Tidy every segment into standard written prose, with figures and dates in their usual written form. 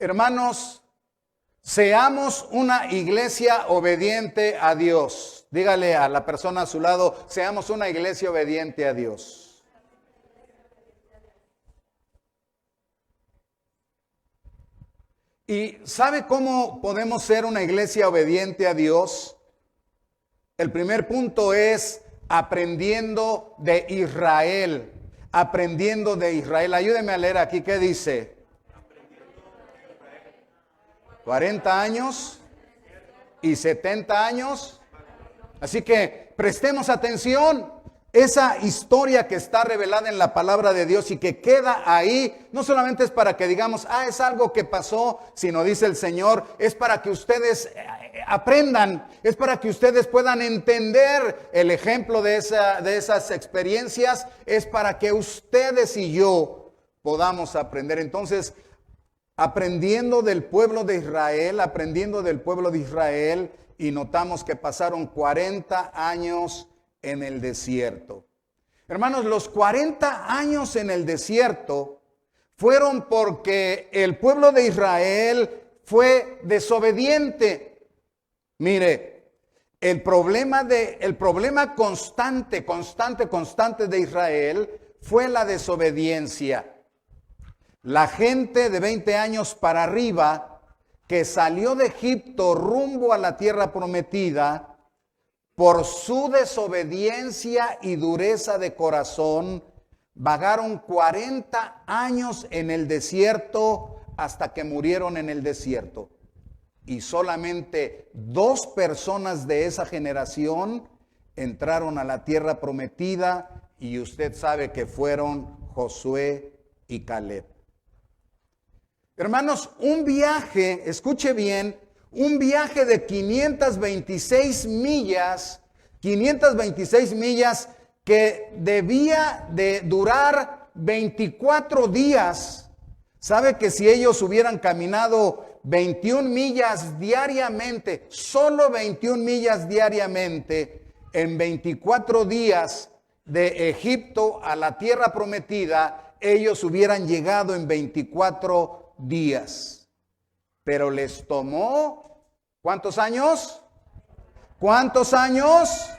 Hermanos, seamos una iglesia obediente a Dios. Dígale a la persona a su lado, seamos una iglesia obediente a Dios. ¿Y sabe cómo podemos ser una iglesia obediente a Dios? El primer punto es aprendiendo de Israel. Aprendiendo de Israel. Ayúdeme a leer aquí, ¿qué dice? 40 años y 70 años. Así que prestemos atención. Esa historia que está revelada en la palabra de Dios y que queda ahí, no solamente es para que digamos, es algo que pasó, sino dice el Señor, es para que ustedes aprendan, es para que ustedes puedan entender el ejemplo de esas experiencias, es para que ustedes y yo podamos aprender. Entonces, aprendiendo del pueblo de Israel, y notamos que pasaron 40 años en el desierto. Hermanos, los 40 años en el desierto fueron porque el pueblo de Israel fue desobediente. Mire, el problema constante de Israel fue la desobediencia. La gente de 20 años para arriba que salió de Egipto rumbo a la tierra prometida, por su desobediencia y dureza de corazón, vagaron 40 años en el desierto hasta que murieron en el desierto. Y solamente 2 personas de esa generación entraron a la tierra prometida, y usted sabe que fueron Josué y Caleb. Hermanos, un viaje, escuche bien, un viaje de 526 millas que debía de durar 24 días. ¿Sabe que si ellos hubieran caminado 21 millas diariamente, solo 21 millas diariamente, en 24 días de Egipto a la tierra prometida, ellos hubieran llegado en 24 días? Pero les tomó, ¿cuántos años? ¿Cuántos años?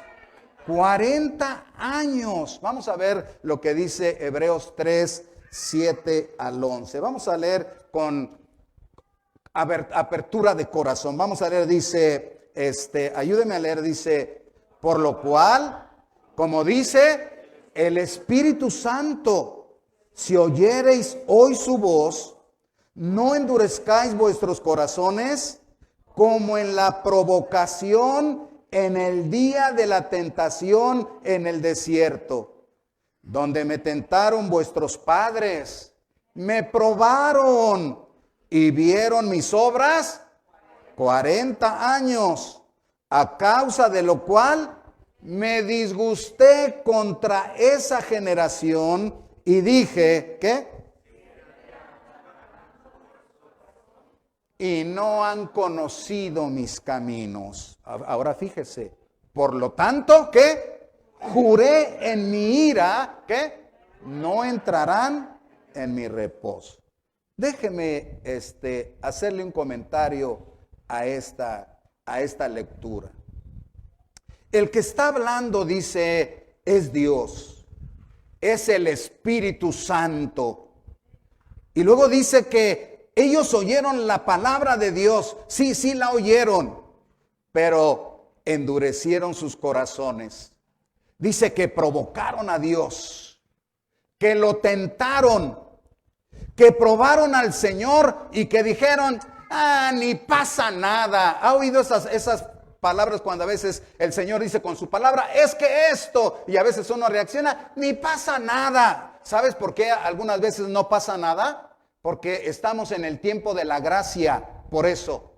40 años. Vamos a ver lo que dice Hebreos 3, 7 al 11. Vamos a leer con apertura de corazón. Vamos a leer, dice, ayúdeme a leer, dice, por lo cual, como dice el Espíritu Santo, si oyereis hoy su voz, no endurezcáis vuestros corazones como en la provocación en el día de la tentación en el desierto, donde me tentaron vuestros padres, me probaron y vieron mis obras 40 años, a causa de lo cual me disgusté contra esa generación y dije, ¿qué? Y no han conocido mis caminos. Ahora fíjese, por lo tanto, ¿qué? Juré en mi ira, ¿qué? No entrarán en mi reposo. Déjeme hacerle un comentario a esta lectura. El que está hablando, dice, es Dios, es el Espíritu Santo. Y luego dice que ellos oyeron la palabra de Dios, sí la oyeron, pero endurecieron sus corazones. Dice que provocaron a Dios, que lo tentaron, que probaron al Señor y que dijeron, ni pasa nada. ¿Ha oído esas palabras cuando a veces el Señor dice con su palabra, es que esto, y a veces uno reacciona, ni pasa nada? ¿Sabes por qué algunas veces no pasa nada? Porque estamos en el tiempo de la gracia, por eso.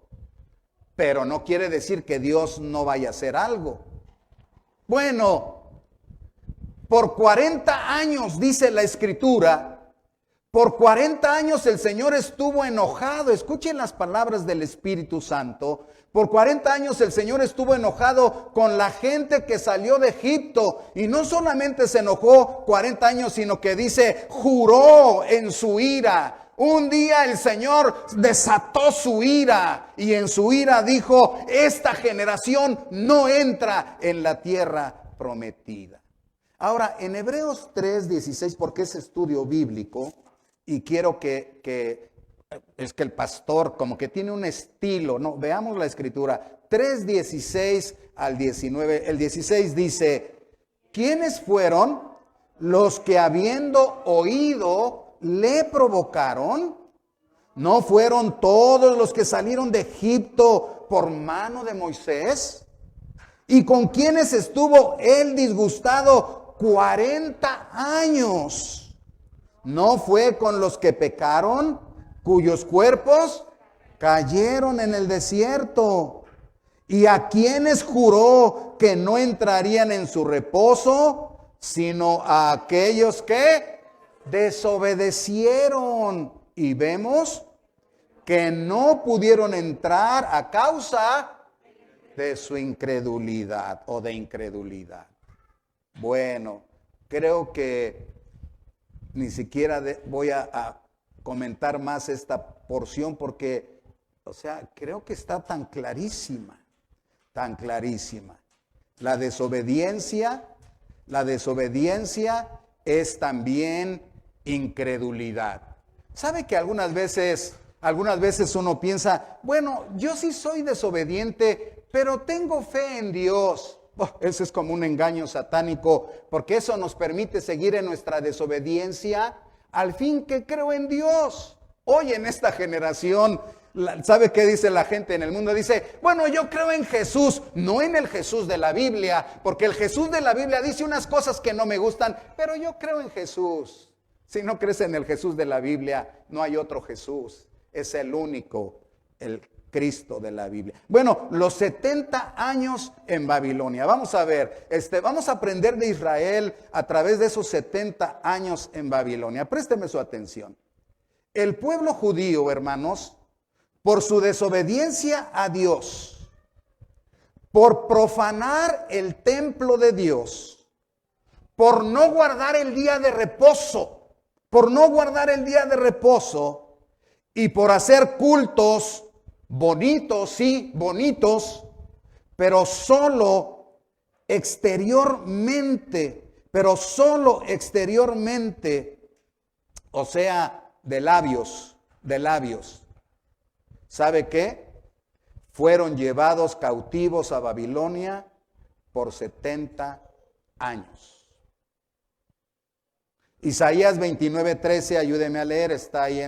Pero no quiere decir que Dios no vaya a hacer algo. Bueno, por 40 años, dice la Escritura, por 40 años el Señor estuvo enojado. Escuchen las palabras del Espíritu Santo. Por 40 años el Señor estuvo enojado con la gente que salió de Egipto. Y no solamente se enojó 40 años, sino que dice, juró en su ira. Un día el Señor desató su ira y en su ira dijo, esta generación no entra en la tierra prometida. Ahora, en Hebreos 3:16, porque es estudio bíblico, y quiero es que el pastor como que tiene un estilo, no, veamos la escritura, 3:16 al 19, el 16 dice, ¿quiénes fueron los que habiendo oído le provocaron? ¿No fueron todos los que salieron de Egipto por mano de Moisés? ¿Y con quienes estuvo él disgustado 40 años? ¿No fue con los que pecaron, cuyos cuerpos cayeron en el desierto? ¿Y a quienes juró que no entrarían en su reposo, sino a aquellos que desobedecieron? Y vemos que no pudieron entrar a causa de su incredulidad o de incredulidad. Bueno, creo que ni siquiera voy a comentar más esta porción porque, o sea, creo que está tan clarísima, tan clarísima. La desobediencia es también incredulidad. ¿Sabe que algunas veces uno piensa, bueno, yo sí soy desobediente, pero tengo fe en Dios? Ese es como un engaño satánico, porque eso nos permite seguir en nuestra desobediencia, al fin que creo en Dios. Hoy en esta generación, ¿sabe qué dice la gente en el mundo? Dice, bueno, yo creo en Jesús, no en el Jesús de la Biblia, porque el Jesús de la Biblia dice unas cosas que no me gustan, pero yo creo en Jesús. Si no crees en el Jesús de la Biblia, no hay otro Jesús. Es el único, el Cristo de la Biblia. Bueno, los 70 años en Babilonia. Vamos a ver, vamos a aprender de Israel a través de esos 70 años en Babilonia. Présteme su atención. El pueblo judío, hermanos, por su desobediencia a Dios, por profanar el templo de Dios, por no guardar el día de reposo, y por hacer cultos bonitos, sí, bonitos, pero solo exteriormente, o sea, de labios. ¿Sabe qué? Fueron llevados cautivos a Babilonia por 70 años. Isaías 29:13, ayúdeme a leer, está ahí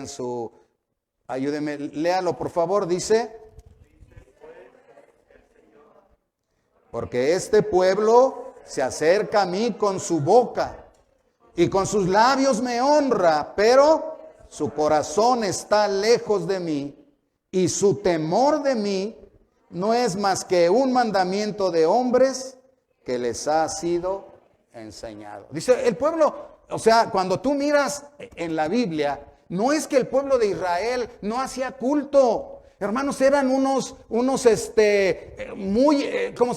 ayúdeme, léalo por favor, dice, porque este pueblo se acerca a mí con su boca y con sus labios me honra, pero su corazón está lejos de mí y su temor de mí no es más que un mandamiento de hombres que les ha sido enseñado. Dice, el pueblo, o sea, cuando tú miras en la Biblia, no es que el pueblo de Israel no hacía culto. Hermanos, eran unos ¿cómo se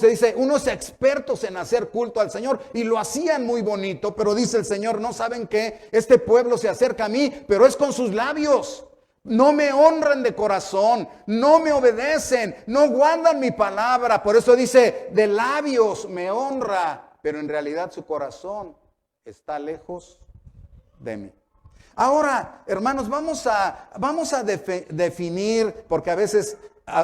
dice? Unos expertos en hacer culto al Señor y lo hacían muy bonito, pero dice el Señor, ¿no saben qué? Este pueblo se acerca a mí, pero es con sus labios. No me honran de corazón, no me obedecen, no guardan mi palabra. Por eso dice, de labios me honra, pero en realidad su corazón está lejos de mí. Ahora, hermanos, vamos a definir, porque a veces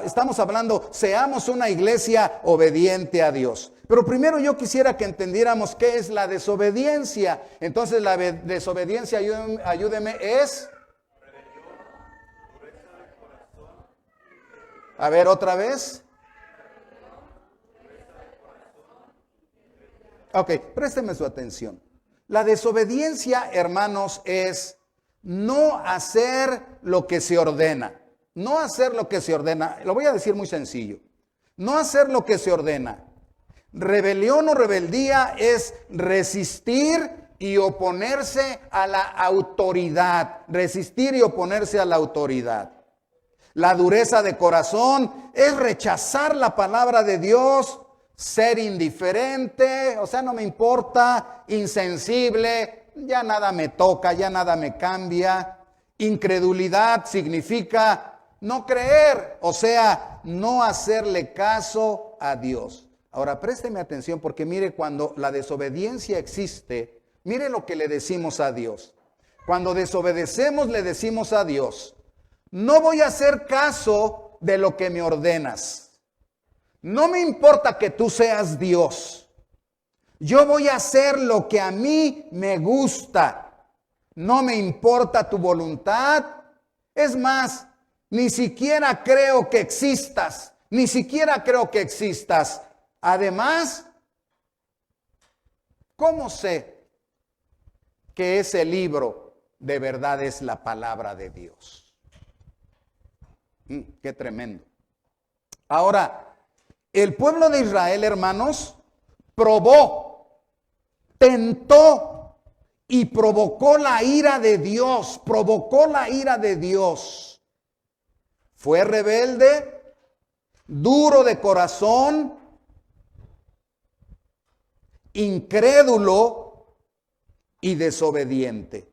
estamos hablando, seamos una iglesia obediente a Dios. Pero primero yo quisiera que entendiéramos qué es la desobediencia. Entonces la desobediencia, ayúdeme, es... A ver, otra vez. Ok, présteme su atención. La desobediencia, hermanos, es no hacer lo que se ordena. No hacer lo que se ordena. Lo voy a decir muy sencillo. No hacer lo que se ordena. Rebelión o rebeldía es resistir y oponerse a la autoridad. Resistir y oponerse a la autoridad. La dureza de corazón es rechazar la palabra de Dios, ser indiferente, o sea, no me importa, insensible, ya nada me toca, ya nada me cambia. Incredulidad significa no creer, o sea, no hacerle caso a Dios. Ahora, présteme atención porque mire, cuando la desobediencia existe, mire lo que le decimos a Dios. Cuando desobedecemos, le decimos a Dios, no voy a hacer caso de lo que me ordenas. No me importa que tú seas Dios. Yo voy a hacer lo que a mí me gusta. No me importa tu voluntad. Es más, ni siquiera creo que existas. Ni siquiera creo que existas. Además, ¿cómo sé que ese libro de verdad es la palabra de Dios? Qué tremendo. Ahora, el pueblo de Israel, hermanos, probó, tentó y provocó la ira de Dios, provocó la ira de Dios. Fue rebelde, duro de corazón, incrédulo y desobediente.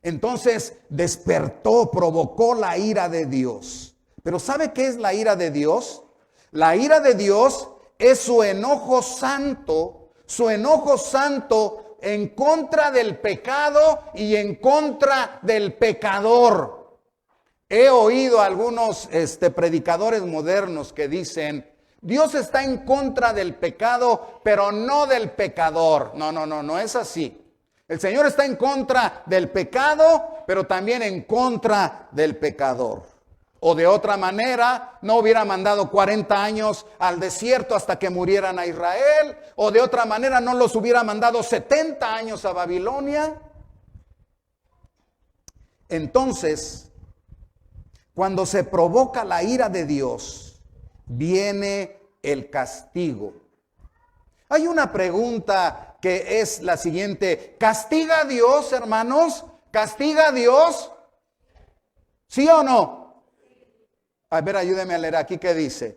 Entonces despertó, provocó la ira de Dios. Pero ¿sabe qué es la ira de Dios? La ira de Dios es su enojo santo en contra del pecado y en contra del pecador. He oído a algunos predicadores modernos que dicen, Dios está en contra del pecado, pero no del pecador. No es así. El Señor está en contra del pecado, pero también en contra del pecador. O de otra manera, no hubiera mandado 40 años al desierto hasta que murieran a Israel. O de otra manera, no los hubiera mandado 70 años a Babilonia. Entonces, cuando se provoca la ira de Dios, viene el castigo. Hay una pregunta que es la siguiente: ¿castiga a Dios, hermanos? ¿Castiga a Dios? ¿Sí o no? A ver, ayúdeme a leer aquí qué dice.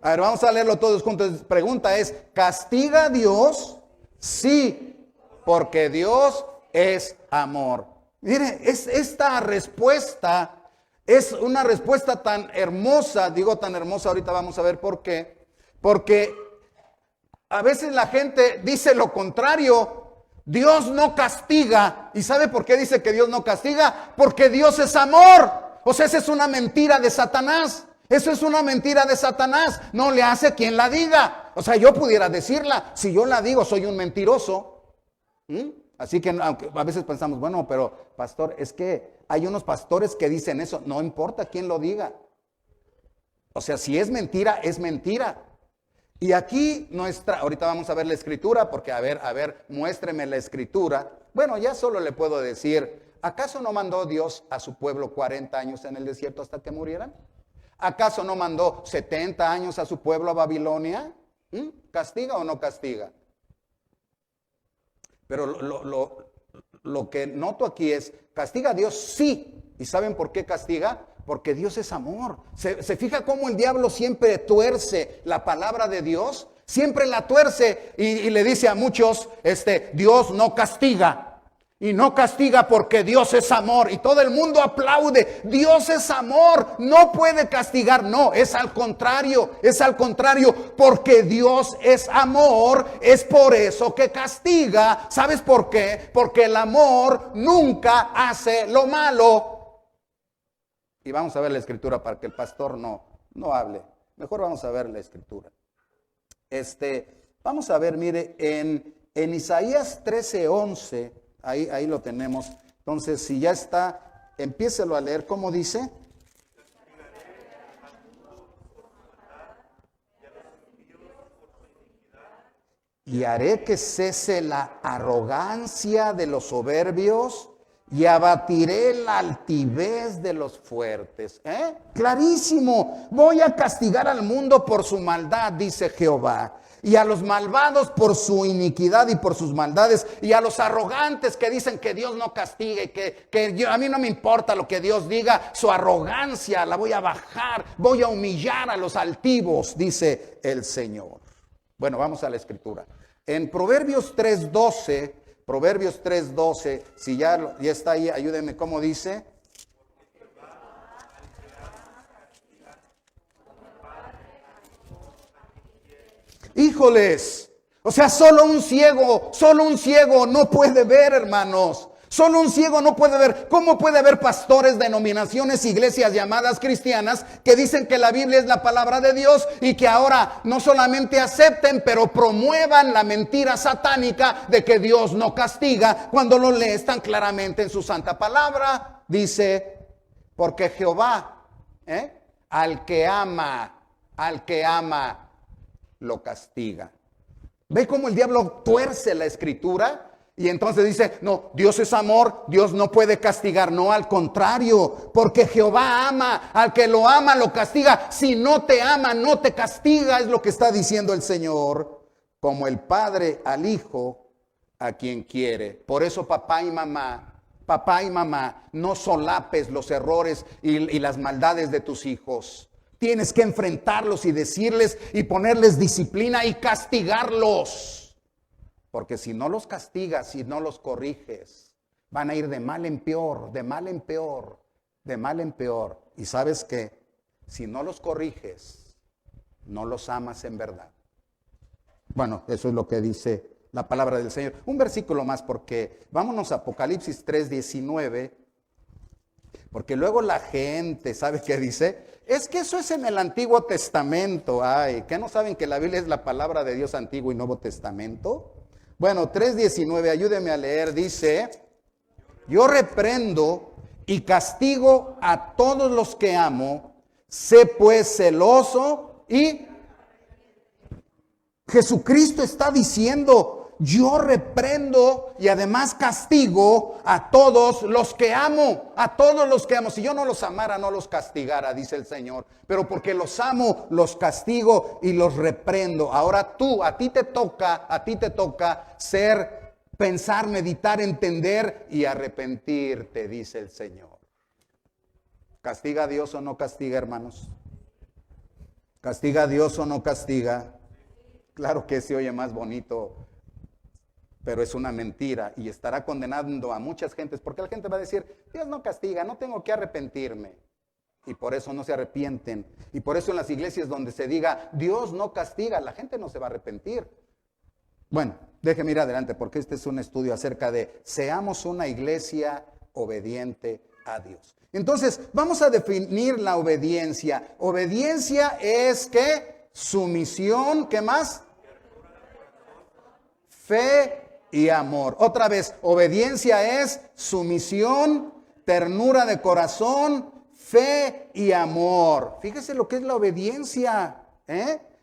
A ver, vamos a leerlo todos juntos. Pregunta es, ¿castiga a Dios? Sí, porque Dios es amor. Mire, esta respuesta es una respuesta tan hermosa, digo tan hermosa, ahorita vamos a ver por qué. Porque a veces la gente dice lo contrario, Dios no castiga. ¿Y sabe por qué dice que Dios no castiga? Porque Dios es amor. O sea, esa es una mentira de Satanás. Eso es una mentira de Satanás. No le hace quien la diga. O sea, yo pudiera decirla. Si yo la digo, soy un mentiroso. Así que aunque a veces pensamos, bueno, pero pastor, es que hay unos pastores que dicen eso. No importa quién lo diga. O sea, si es mentira, es mentira. Y aquí ahorita vamos a ver la escritura, porque a ver, muéstreme la escritura. Bueno, ya solo le puedo decir, ¿acaso no mandó Dios a su pueblo 40 años en el desierto hasta que murieran? ¿Acaso no mandó 70 años a su pueblo a Babilonia? ¿Castiga o no castiga? Pero lo que noto aquí es, ¿castiga a Dios? Sí. ¿Y saben por qué castiga? Porque Dios es amor. ¿Se fija cómo el diablo siempre tuerce la palabra de Dios? Siempre la tuerce y le dice a muchos, Dios no castiga. Y no castiga porque Dios es amor. Y todo el mundo aplaude. Dios es amor. No puede castigar. No, es al contrario. Es al contrario. Porque Dios es amor. Es por eso que castiga. ¿Sabes por qué? Porque el amor nunca hace lo malo. Y vamos a ver la escritura para que el pastor no hable. Mejor vamos a ver la escritura. Vamos a ver, mire, en Isaías 13:11. Ahí lo tenemos. Entonces, si ya está, empiécelo a leer. ¿Cómo dice? Y haré que cese la arrogancia de los soberbios y abatiré la altivez de los fuertes. Clarísimo. Voy a castigar al mundo por su maldad, dice Jehová. Y a los malvados por su iniquidad y por sus maldades. Y a los arrogantes que dicen que Dios no castiga y que a mí no me importa lo que Dios diga. Su arrogancia la voy a bajar. Voy a humillar a los altivos, dice el Señor. Bueno, vamos a la escritura. En Proverbios 3:12 Proverbios 3:12, si ya está ahí, ayúdenme, ¿cómo dice? Híjoles, o sea, solo un ciego no puede ver, hermanos. Solo un ciego no puede ver. ¿Cómo puede haber pastores, denominaciones, iglesias llamadas cristianas que dicen que la Biblia es la palabra de Dios y que ahora no solamente acepten, pero promuevan la mentira satánica de que Dios no castiga cuando lo lees tan claramente en su santa palabra? Dice, porque Jehová, al que ama, lo castiga. ¿Ve cómo el diablo tuerce la escritura? Y entonces dice, no, Dios es amor, Dios no puede castigar. No, al contrario, porque Jehová ama, al que lo ama lo castiga. Si no te ama, no te castiga, es lo que está diciendo el Señor. Como el padre al hijo, a quien quiere. Por eso papá y mamá, no solapes los errores y las maldades de tus hijos. Tienes que enfrentarlos y decirles y ponerles disciplina y castigarlos. Porque si no los castigas, si no los corriges, van a ir de mal en peor, de mal en peor, de mal en peor. Y sabes que si no los corriges, no los amas en verdad. Bueno, eso es lo que dice la palabra del Señor. Un versículo más, porque vámonos a Apocalipsis 3:19. Porque luego la gente, ¿sabe qué dice? Es que eso es en el Antiguo Testamento. Ay, ¿qué no saben que la Biblia es la palabra de Dios Antiguo y Nuevo Testamento? Bueno, 3:19, ayúdeme a leer, dice, yo reprendo y castigo a todos los que amo, sé pues celoso. Y Jesucristo está diciendo, yo reprendo y además castigo a todos los que amo, a todos los que amo. Si yo no los amara, no los castigara, dice el Señor. Pero porque los amo, los castigo y los reprendo. Ahora a ti te toca ser, pensar, meditar, entender y arrepentirte, dice el Señor. ¿Castiga a Dios o no castiga, hermanos? ¿Castiga a Dios o no castiga? Claro que se oye más bonito, pero es una mentira y estará condenando a muchas gentes, porque la gente va a decir, Dios no castiga, no tengo que arrepentirme. Y por eso no se arrepienten. Y por eso en las iglesias donde se diga, Dios no castiga, la gente no se va a arrepentir. Bueno, déjeme ir adelante, porque este es un estudio acerca de seamos una iglesia obediente a Dios. Entonces, vamos a definir la obediencia. Obediencia es ¿qué? Sumisión, ¿qué más? Fe y amor. Otra vez, obediencia es sumisión, ternura de corazón, fe y amor. Fíjese lo que es la obediencia,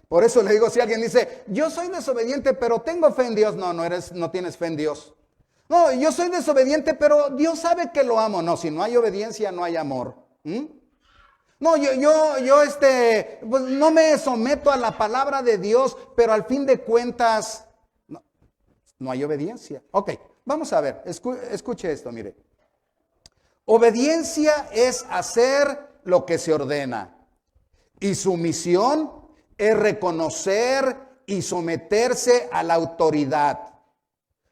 Por eso le digo, si alguien dice, yo soy desobediente, pero tengo fe en Dios. No tienes fe en Dios. No, yo soy desobediente, pero Dios sabe que lo amo. No, si no hay obediencia, no hay amor. No, yo pues no me someto a la palabra de Dios, pero al fin de cuentas no hay obediencia. Ok, vamos a ver, escuche esto, mire. Obediencia es hacer lo que se ordena. Y sumisión es reconocer y someterse a la autoridad.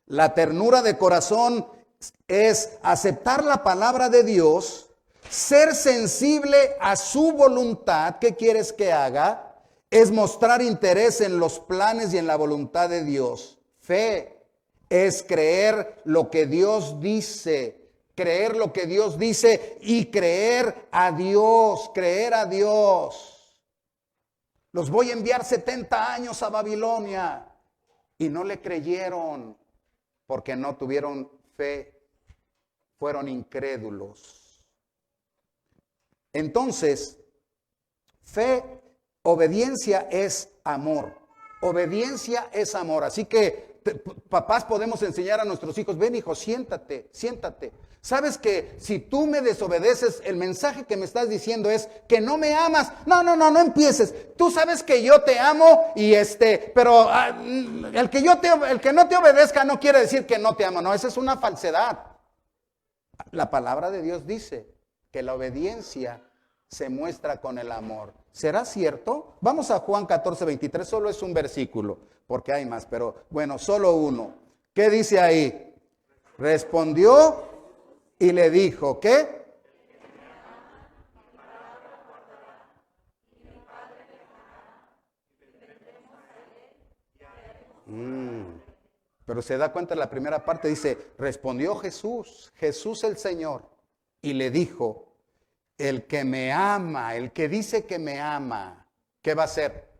La ternura de corazón es aceptar la palabra de Dios, ser sensible a su voluntad. ¿Qué quieres que haga? Es mostrar interés en los planes y en la voluntad de Dios. Fe es creer lo que Dios dice y creer a Dios, Los voy a enviar 70 años a Babilonia y no le creyeron porque no tuvieron fe, fueron incrédulos. Entonces, obediencia es amor. Obediencia es amor. Así que papás podemos enseñar a nuestros hijos, ven hijo, siéntate. Sabes que si tú me desobedeces, el mensaje que me estás diciendo es que no me amas. No empieces. Tú sabes que yo te amo y pero el que no te obedezca no quiere decir que no te amo. No, esa es una falsedad. La palabra de Dios dice que la obediencia se muestra con el amor. ¿Será cierto? Vamos a Juan 14:23, solo es un versículo, porque hay más, pero bueno, solo uno. ¿Qué dice ahí? Respondió y le dijo, ¿qué? Pero se da cuenta en la primera parte, dice, respondió Jesús, Jesús el Señor, y le dijo, el que me ama, el que dice que me ama, ¿qué va a hacer?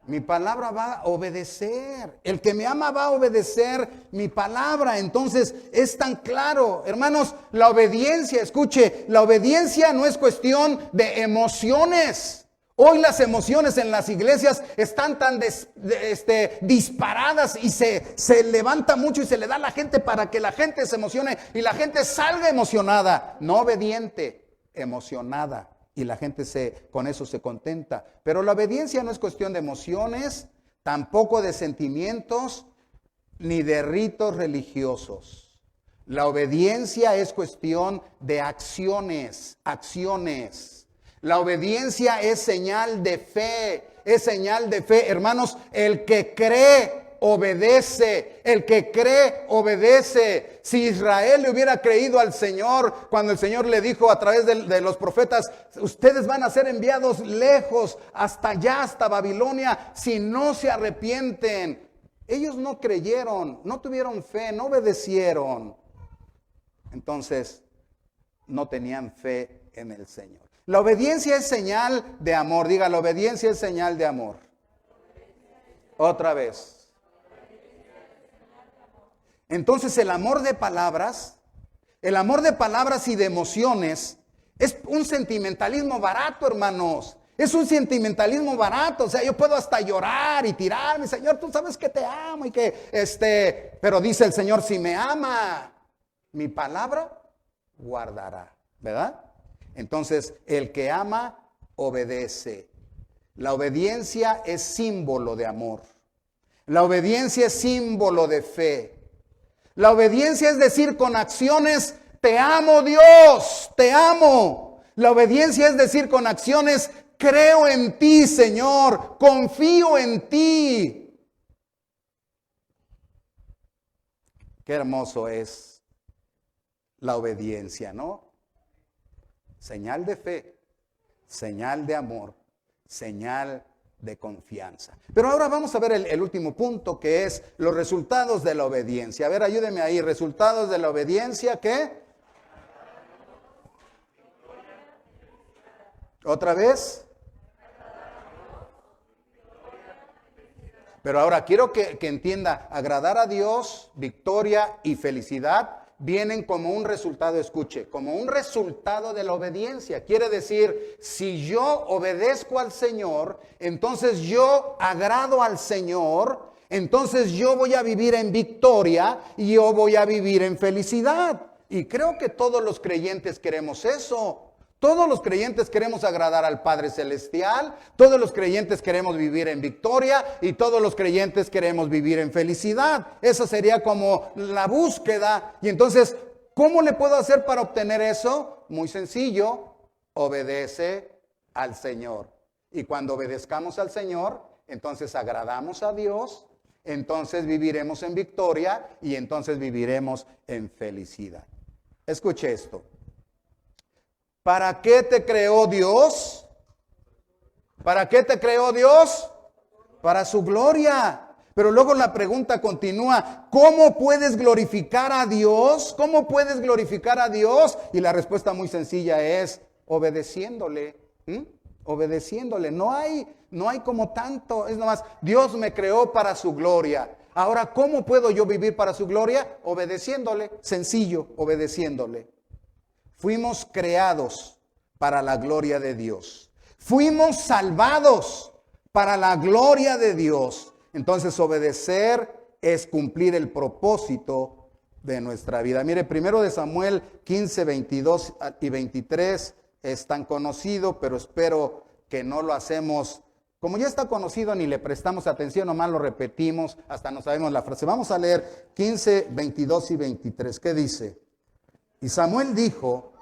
Mi palabra va a obedecer. El que me ama va a obedecer mi palabra. Entonces es tan claro, hermanos, la obediencia, escuche, la obediencia no es cuestión de emociones. Hoy las emociones en las iglesias están tan disparadas y se levanta mucho y se le da a la gente para que la gente se emocione y la gente salga emocionada, no obediente, emocionada. Y la gente con eso se contenta. Pero la obediencia no es cuestión de emociones, tampoco de sentimientos, ni de ritos religiosos. La obediencia es cuestión de acciones. La obediencia es señal de fe, Hermanos, el que cree, obedece. El que cree, obedece. Si Israel le hubiera creído al Señor, cuando el Señor le dijo a través de los profetas, ustedes van a ser enviados lejos, hasta allá, hasta Babilonia, si no se arrepienten. Ellos no creyeron, no tuvieron fe, no obedecieron. Entonces, no tenían fe en el Señor. La obediencia es señal de amor. Diga, la obediencia es señal de amor. Otra vez. Entonces el amor de palabras y de emociones es un sentimentalismo barato, hermanos. Es un sentimentalismo barato. O sea, yo puedo hasta llorar y tirarme, Señor, tú sabes que te amo y que pero dice el Señor, si me ama, mi palabra guardará, ¿verdad? Entonces, el que ama, obedece. La obediencia es símbolo de amor. La obediencia es símbolo de fe. La obediencia es decir con acciones, te amo Dios, te amo. La obediencia es decir con acciones, creo en ti, Señor, confío en ti. Qué hermoso es la obediencia, ¿no? Señal de fe, señal de amor, señal de confianza. Pero ahora vamos a ver el último punto, que es los resultados de la obediencia. A ver, ayúdeme ahí. Resultados de la obediencia, ¿qué? ¿Otra vez? Pero ahora quiero que entienda, agradar a Dios, victoria y felicidad vienen como un resultado, escuche, como un resultado de la obediencia. Quiere decir, si yo obedezco al Señor, entonces yo agrado al Señor, entonces yo voy a vivir en victoria y yo voy a vivir en felicidad. Y creo que todos los creyentes queremos eso. Todos los creyentes queremos agradar al Padre Celestial, todos los creyentes queremos vivir en victoria y todos los creyentes queremos vivir en felicidad. Esa sería como la búsqueda. Y entonces, ¿cómo le puedo hacer para obtener eso? Muy sencillo, obedece al Señor. Y cuando obedezcamos al Señor, entonces agradamos a Dios, entonces viviremos en victoria y entonces viviremos en felicidad. Escuche esto. ¿Para qué te creó Dios? ¿Para qué te creó Dios? Para su gloria. Pero luego la pregunta continúa, ¿cómo puedes glorificar a Dios? ¿Cómo puedes glorificar a Dios? Y la respuesta muy sencilla es obedeciéndole. Obedeciéndole. No hay como tanto. Es nomás, Dios me creó para su gloria. Ahora, ¿cómo puedo yo vivir para su gloria? Obedeciéndole. Sencillo, obedeciéndole. Fuimos creados para la gloria de Dios. Fuimos salvados para la gloria de Dios. Entonces obedecer es cumplir el propósito de nuestra vida. Mire, 1 Samuel 15, 22 y 23 es tan conocido, pero espero que no lo hacemos. Como ya está conocido, ni le prestamos atención, nomás lo repetimos, hasta no sabemos la frase. Vamos a leer 15, 22 y 23. ¿Qué dice? Y Samuel dijo,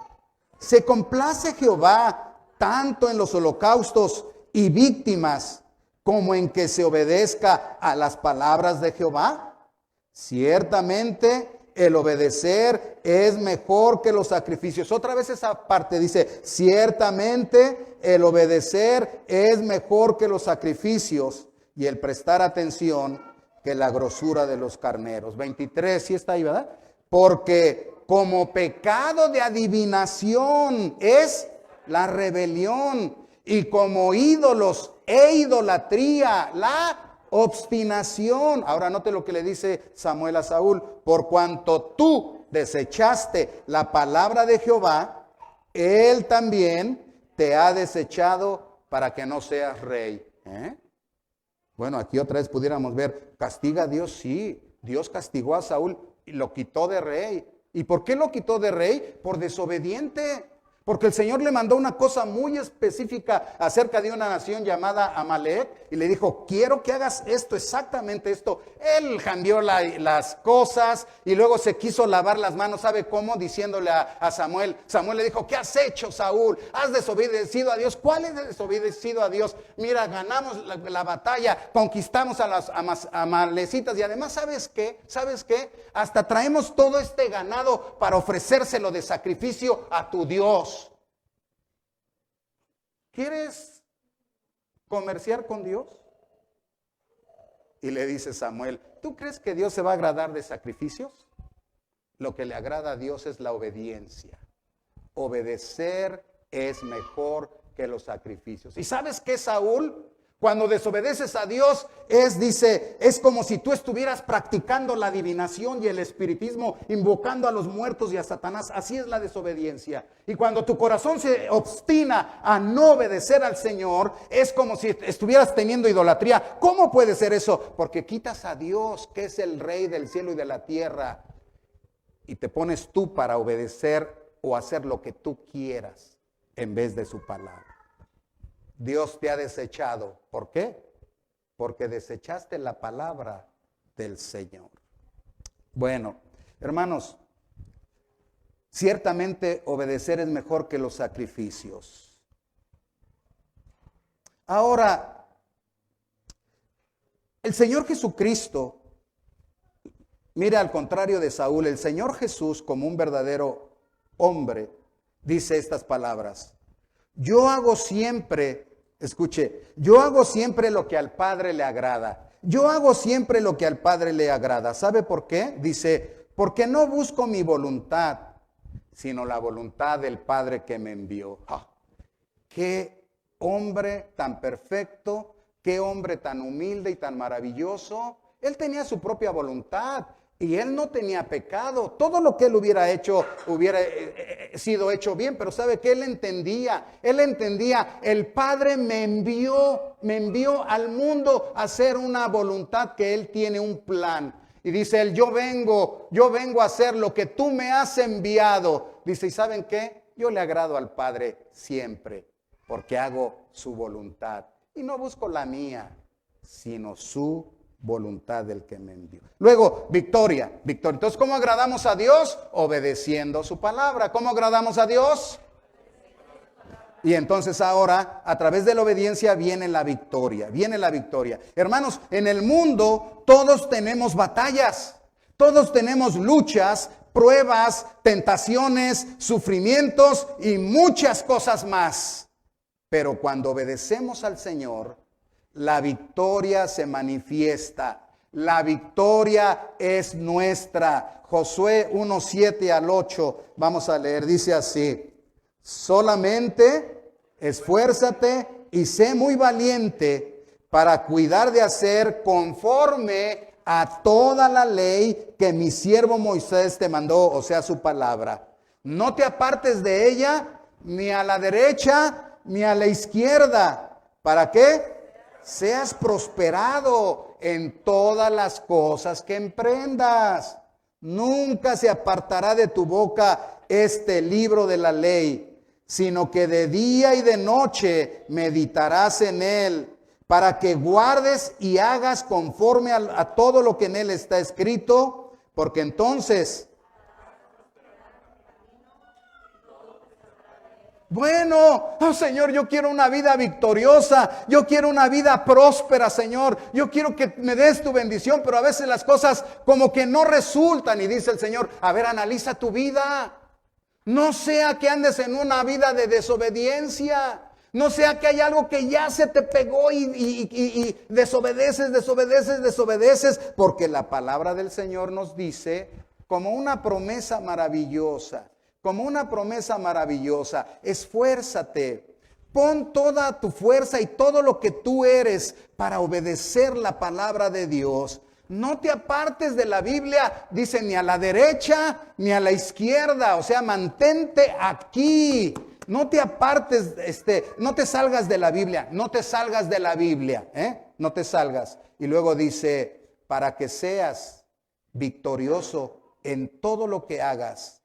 ¿se complace Jehová tanto en los holocaustos y víctimas como en que se obedezca a las palabras de Jehová? Ciertamente el obedecer es mejor que los sacrificios. Otra vez esa parte dice, ciertamente el obedecer es mejor que los sacrificios y el prestar atención que la grosura de los carneros. 23, sí está ahí, ¿verdad? Porque como pecado de adivinación es la rebelión, y como ídolos e idolatría, la obstinación. Ahora note lo que le dice Samuel a Saúl: por cuanto tú desechaste la palabra de Jehová, él también te ha desechado para que no seas rey. Bueno, aquí otra vez pudiéramos ver, ¿castiga a Dios? Sí, Dios castigó a Saúl y lo quitó de rey. ¿Y por qué lo quitó de rey? Por desobediente. Porque el Señor le mandó una cosa muy específica acerca de una nación llamada Amalek y le dijo, quiero que hagas esto, exactamente esto. Él cambió las cosas y luego se quiso lavar las manos, ¿sabe cómo? Diciéndole a Samuel. Samuel le dijo, ¿qué has hecho, Saúl? ¿Has desobedecido a Dios? ¿Cuál es desobedecido a Dios? Mira, ganamos la batalla, conquistamos a las amalecitas y además, ¿sabes qué? ¿Sabes qué? Hasta traemos todo este ganado para ofrecérselo de sacrificio a tu Dios. ¿Quieres comerciar con Dios? Y le dice Samuel, ¿tú crees que Dios se va a agradar de sacrificios? Lo que le agrada a Dios es la obediencia. Obedecer es mejor que los sacrificios. ¿Y sabes qué, Saúl? Cuando desobedeces a Dios, es como si tú estuvieras practicando la adivinación y el espiritismo, invocando a los muertos y a Satanás. Así es la desobediencia. Y cuando tu corazón se obstina a no obedecer al Señor, es como si estuvieras teniendo idolatría. ¿Cómo puede ser eso? Porque quitas a Dios, que es el Rey del cielo y de la tierra, y te pones tú para obedecer o hacer lo que tú quieras en vez de su palabra. Dios te ha desechado. ¿Por qué? Porque desechaste la palabra del Señor. Bueno, hermanos, ciertamente obedecer es mejor que los sacrificios. Ahora, el Señor Jesucristo, mira, al contrario de Saúl, el Señor Jesús, como un verdadero hombre, dice estas palabras: yo hago siempre, escuche, yo hago siempre lo que al Padre le agrada. Yo hago siempre lo que al Padre le agrada. ¿Sabe por qué? Dice, porque no busco mi voluntad, sino la voluntad del Padre que me envió. ¡Qué hombre tan perfecto! ¡Qué hombre tan humilde y tan maravilloso! Él tenía su propia voluntad. Y él no tenía pecado. Todo lo que él hubiera hecho hubiera sido hecho bien. Pero ¿sabe qué? Él entendía, el Padre me envió al mundo a hacer una voluntad, que él tiene un plan. Y dice él, yo vengo a hacer lo que tú me has enviado. Dice, ¿y saben qué? Yo le agrado al Padre siempre, porque hago su voluntad. Y no busco la mía, sino su voluntad del que me envió. Luego, victoria. Entonces, ¿cómo agradamos a Dios? Obedeciendo su palabra. ¿Cómo agradamos a Dios? Y entonces ahora, a través de la obediencia viene la victoria. Hermanos, en el mundo todos tenemos batallas, todos tenemos luchas, pruebas, tentaciones, sufrimientos y muchas cosas más. Pero cuando obedecemos al Señor, la victoria se manifiesta. La victoria es nuestra. Josué 1:7 al 8, vamos a leer, dice así: solamente esfuérzate y sé muy valiente para cuidar de hacer conforme a toda la ley que mi siervo Moisés te mandó, o sea, su palabra. No te apartes de ella, ni a la derecha, ni a la izquierda. ¿Para qué? Seas prosperado en todas las cosas que emprendas. Nunca se apartará de tu boca este libro de la ley, sino que de día y de noche meditarás en él, para que guardes y hagas conforme a todo lo que en él está escrito, porque entonces Bueno, oh Señor, yo quiero una vida victoriosa, yo quiero una vida próspera, Señor, yo quiero que me des tu bendición, pero a veces las cosas como que no resultan y dice el Señor, a ver, analiza tu vida, no sea que andes en una vida de desobediencia, no sea que hay algo que ya se te pegó y desobedeces, porque la palabra del Señor nos dice como una promesa maravillosa. Como una promesa maravillosa, esfuérzate, pon toda tu fuerza y todo lo que tú eres para obedecer la palabra de Dios. No te apartes de la Biblia, dice, ni a la derecha ni a la izquierda, o sea, mantente aquí. No te apartes, no te salgas de la Biblia, no te salgas de la Biblia, no te salgas. Y luego dice, para que seas victorioso en todo lo que hagas.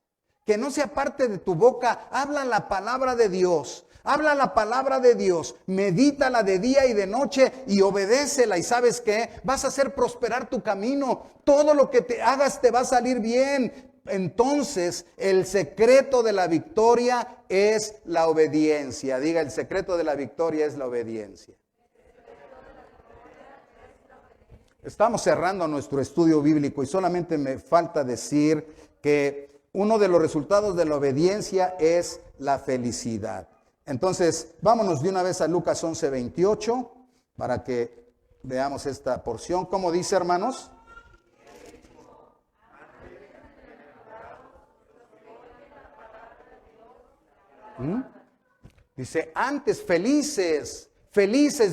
Que no se aparte de tu boca, habla la palabra de Dios, habla la palabra de Dios, medítala de día y de noche y obedécela. ¿Y sabes qué? Vas a hacer prosperar tu camino, todo lo que te hagas te va a salir bien. Entonces, el secreto de la victoria es la obediencia. Diga, el secreto de la victoria es la obediencia. Estamos cerrando nuestro estudio bíblico y solamente me falta decir que uno de los resultados de la obediencia es la felicidad. Entonces, vámonos de una vez a Lucas 11:28 para que veamos esta porción. ¿Cómo dice, hermanos? Dice, antes felices,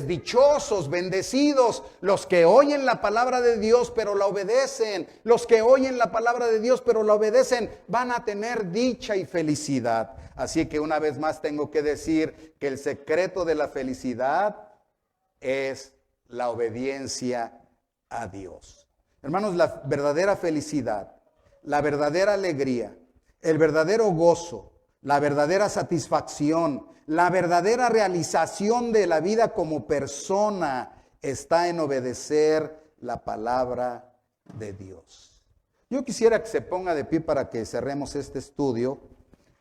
dichosos, bendecidos, los que oyen la palabra de Dios pero la obedecen. Los que oyen la palabra de Dios pero la obedecen van a tener dicha y felicidad. Así que una vez más tengo que decir que el secreto de la felicidad es la obediencia a Dios. Hermanos, la verdadera felicidad, la verdadera alegría, el verdadero gozo, la verdadera satisfacción, la verdadera realización de la vida como persona está en obedecer la palabra de Dios. Yo quisiera que se ponga de pie para que cerremos este estudio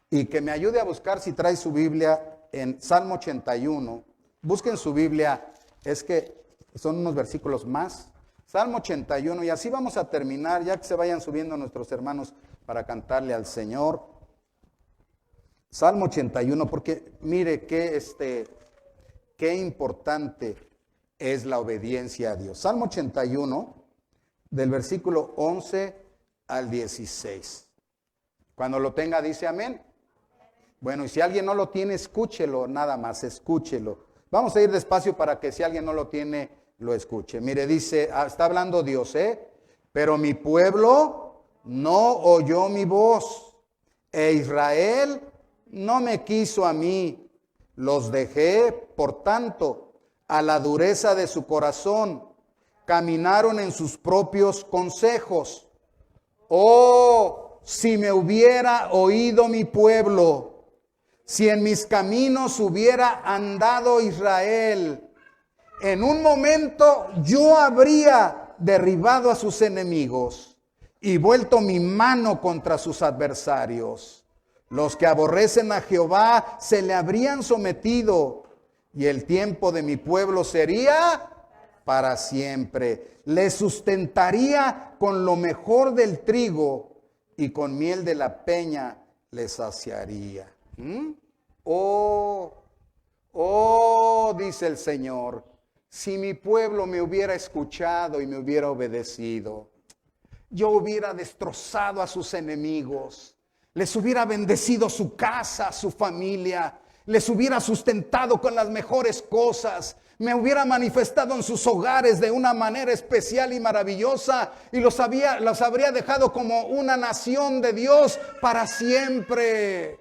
y que me ayude a buscar, si trae su Biblia, en Salmo 81. Busquen su Biblia, es que son unos versículos más. Salmo 81, y así vamos a terminar, ya que se vayan subiendo nuestros hermanos para cantarle al Señor. Salmo 81, porque mire qué importante es la obediencia a Dios. Salmo 81, del versículo 11 al 16. Cuando lo tenga, dice amén. Bueno, y si alguien no lo tiene, escúchelo, nada más, escúchelo. Vamos a ir despacio para que si alguien no lo tiene, lo escuche. Mire, dice, está hablando Dios, pero mi pueblo no oyó mi voz, e Israel no me quiso a mí, los dejé, por tanto, a la dureza de su corazón, caminaron en sus propios consejos. Oh, si me hubiera oído mi pueblo, si en mis caminos hubiera andado Israel, en un momento yo habría derribado a sus enemigos y vuelto mi mano contra sus adversarios. Los que aborrecen a Jehová se le habrían sometido, y el tiempo de mi pueblo sería para siempre. Le sustentaría con lo mejor del trigo, y con miel de la peña le saciaría. Oh, dice el Señor, si mi pueblo me hubiera escuchado y me hubiera obedecido, yo hubiera destrozado a sus enemigos. Les hubiera bendecido su casa, su familia, les hubiera sustentado con las mejores cosas, me hubiera manifestado en sus hogares de una manera especial y maravillosa y los habría dejado como una nación de Dios para siempre.